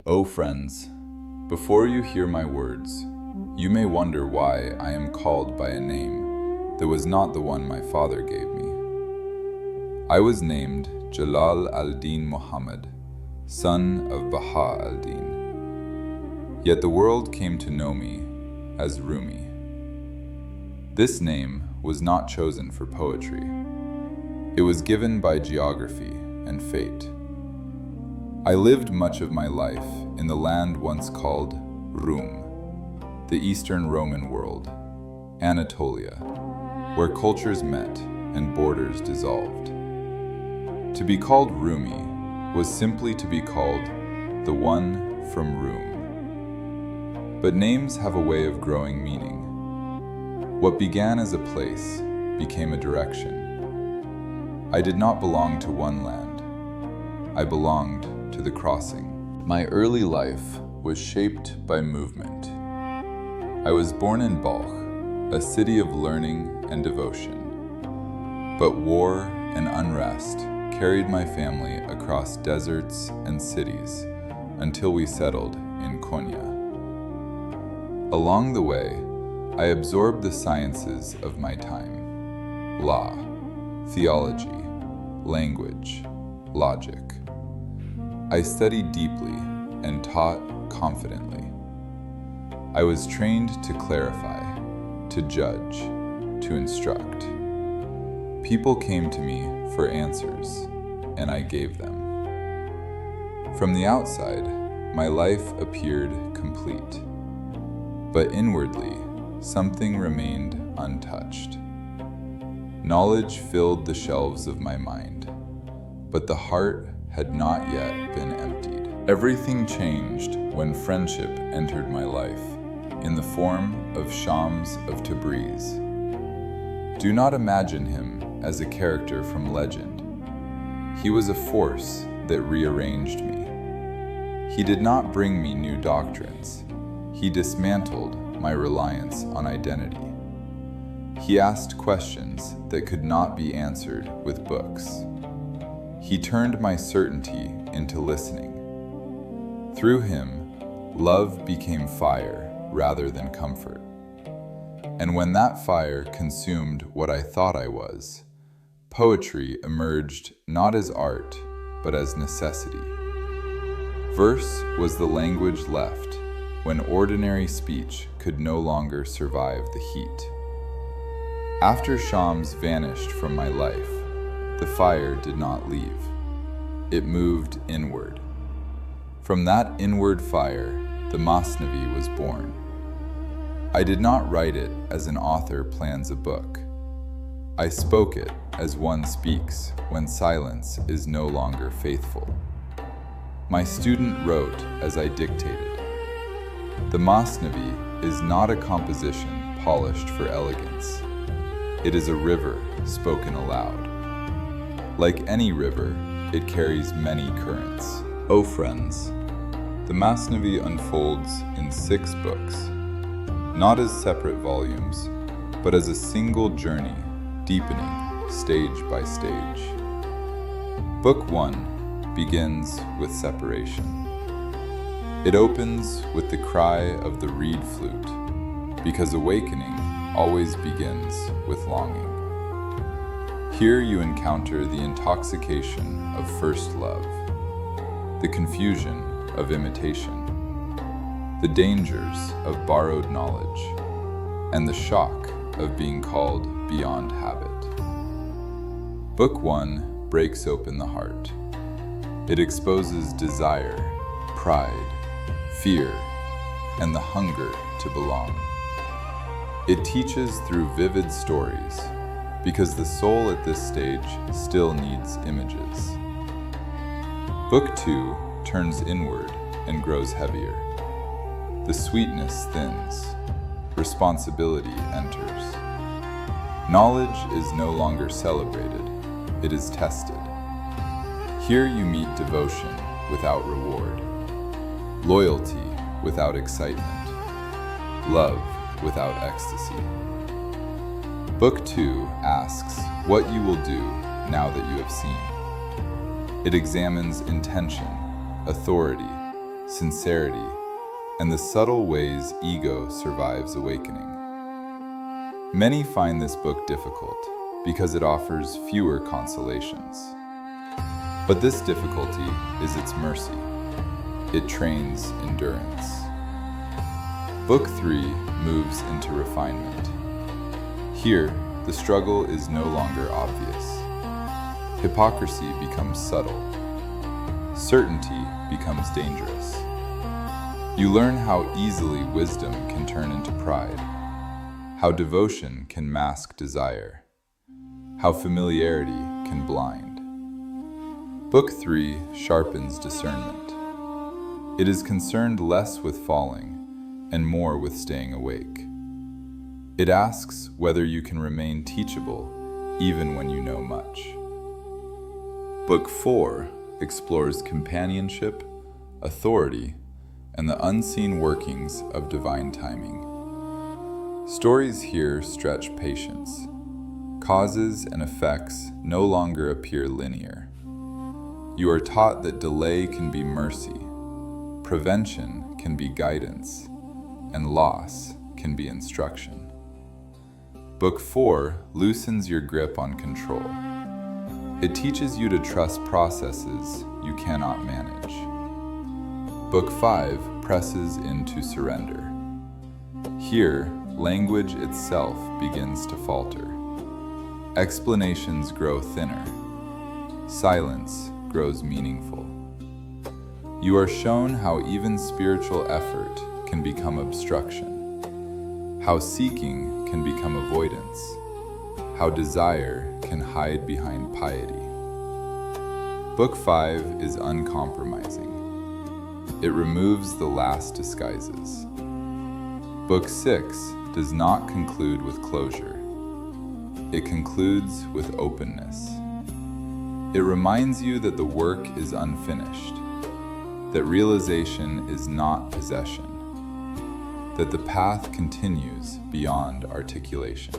O friends, before you hear my words, you may wonder why I am called by a name that was not the one my father gave me. I was named Jalāl al-Dīn Muhammad, son of Baha al-Dīn. Yet the world came to know me as Rumi. This name was not chosen for poetry. It was given by geography and fate. I lived much of my life in the land once called Rum, the Eastern Roman world, Anatolia, where cultures met and borders dissolved. To be called Rumi was simply to be called the one from Rum. But names have a way of growing meaning. What began as a place became a direction. I did not belong to one land. I belonged to the crossing. My early life was shaped by movement. I was born in Balkh, a city of learning and devotion. But war and unrest carried my family across deserts and cities until we settled in Konya. Along the way, I absorbed the sciences of my time: law, theology, language, logic. I studied deeply and taught confidently. I was trained to clarify, to judge, to instruct. People came to me for answers, and I gave them. From the outside, my life appeared complete, but inwardly, something remained untouched. Knowledge filled the shelves of my mind, but the heart had not yet been emptied. Everything changed when friendship entered my life in the form of Shams of Tabriz. Do not imagine him as a character from legend. He was a force that rearranged me. He did not bring me new doctrines. He dismantled my reliance on identity. He asked questions that could not be answered with books. He turned my certainty into listening. Through him, love became fire rather than comfort. And when that fire consumed what I thought I was, poetry emerged not as art, but as necessity. Verse was the language left when ordinary speech could no longer survive the heat. After Shams vanished from my life, the fire did not leave. It moved inward. From that inward fire, the Masnavi was born. I did not write it as an author plans a book. I spoke it as one speaks when silence is no longer faithful. My student wrote as I dictated. The Masnavi is not a composition polished for elegance. It is a river spoken aloud. Like any river, it carries many currents. O friends, the Masnavi unfolds in 6 books, not as separate volumes, but as a single journey, deepening stage by stage. Book 1 begins with separation. It opens with the cry of the reed flute, because awakening always begins with longing. Here you encounter the intoxication of first love, the confusion of imitation, the dangers of borrowed knowledge, and the shock of being called beyond habit. Book 1 breaks open the heart. It exposes desire, pride, fear, and the hunger to belong. It teaches through vivid stories, because the soul at this stage still needs images. Book 2 turns inward and grows heavier. The sweetness thins. Responsibility enters. Knowledge is no longer celebrated, it is tested. Here you meet devotion without reward, loyalty without excitement, love without ecstasy. Book 2 asks what you will do now that you have seen. It examines intention, authority, sincerity, and the subtle ways ego survives awakening. Many find this book difficult because it offers fewer consolations. But this difficulty is its mercy. It trains endurance. Book 3 moves into refinement. Here, the struggle is no longer obvious. Hypocrisy becomes subtle. Certainty becomes dangerous. You learn how easily wisdom can turn into pride, how devotion can mask desire, how familiarity can blind. Book 3 sharpens discernment. It is concerned less with falling and more with staying awake. It asks whether you can remain teachable even when you know much. Book 4 explores companionship, authority, and the unseen workings of divine timing. Stories here stretch patience. Causes and effects no longer appear linear. You are taught that delay can be mercy, prevention can be guidance, and loss can be instruction. Book 4 loosens your grip on control. It teaches you to trust processes you cannot manage. Book 5 presses into surrender. Here, language itself begins to falter. Explanations grow thinner. Silence grows meaningful. You are shown how even spiritual effort can become obstruction, how seeking can become avoidance, how desire can hide behind piety. Book 5 is uncompromising. It removes the last disguises. Book 6 does not conclude with closure. It concludes with openness. It reminds you that the work is unfinished, that realization is not possession, that the path continues beyond articulation.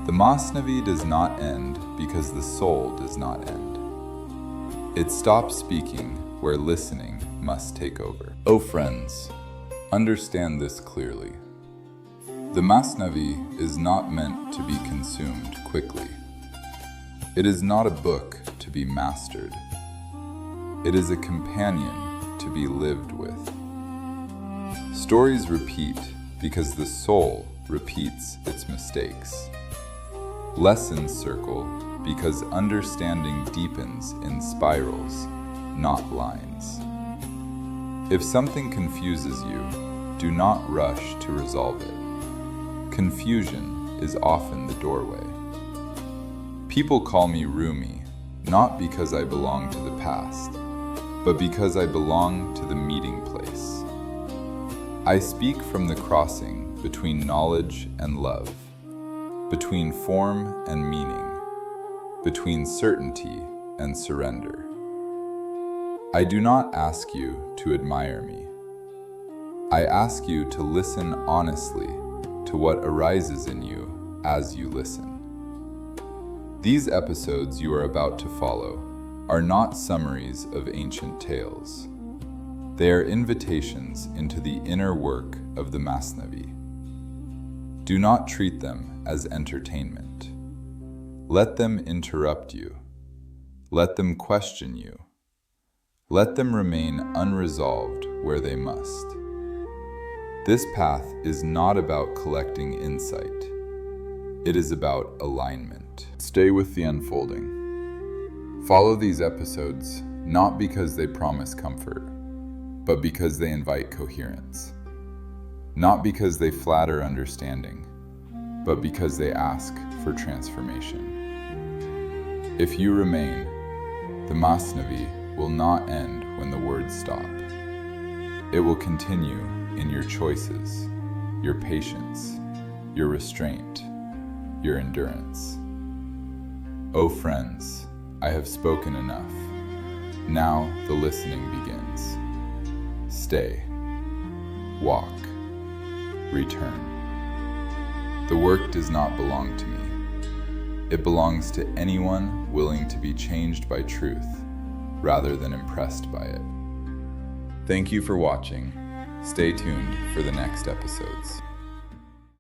The Masnavi does not end because the soul does not end. It stops speaking where listening must take over. Oh friends, understand this clearly. The Masnavi is not meant to be consumed quickly. It is not a book to be mastered. It is a companion to be lived with. Stories repeat because the soul repeats its mistakes. Lessons circle because understanding deepens in spirals, not lines. If something confuses you, do not rush to resolve it. Confusion is often the doorway. People call me Rumi, not because I belong to the past, but because I belong to the meeting place. I speak from the crossing between knowledge and love, between form and meaning, between certainty and surrender. I do not ask you to admire me. I ask you to listen honestly to what arises in you as you listen. These episodes you are about to follow are not summaries of ancient tales. They are invitations into the inner work of the Masnavi. Do not treat them as entertainment. Let them interrupt you. Let them question you. Let them remain unresolved where they must. This path is not about collecting insight. It is about alignment. Stay with the unfolding. Follow these episodes not because they promise comfort, but because they invite coherence. Not because they flatter understanding, but because they ask for transformation. If you remain, the Masnavi will not end when the words stop. It will continue in your choices, your patience, your restraint, your endurance. Oh friends, I have spoken enough. Now the listening begins. Stay, walk, return. The work does not belong to me. It belongs to anyone willing to be changed by truth rather than impressed by it. Thank you for watching. Stay tuned for the next episodes.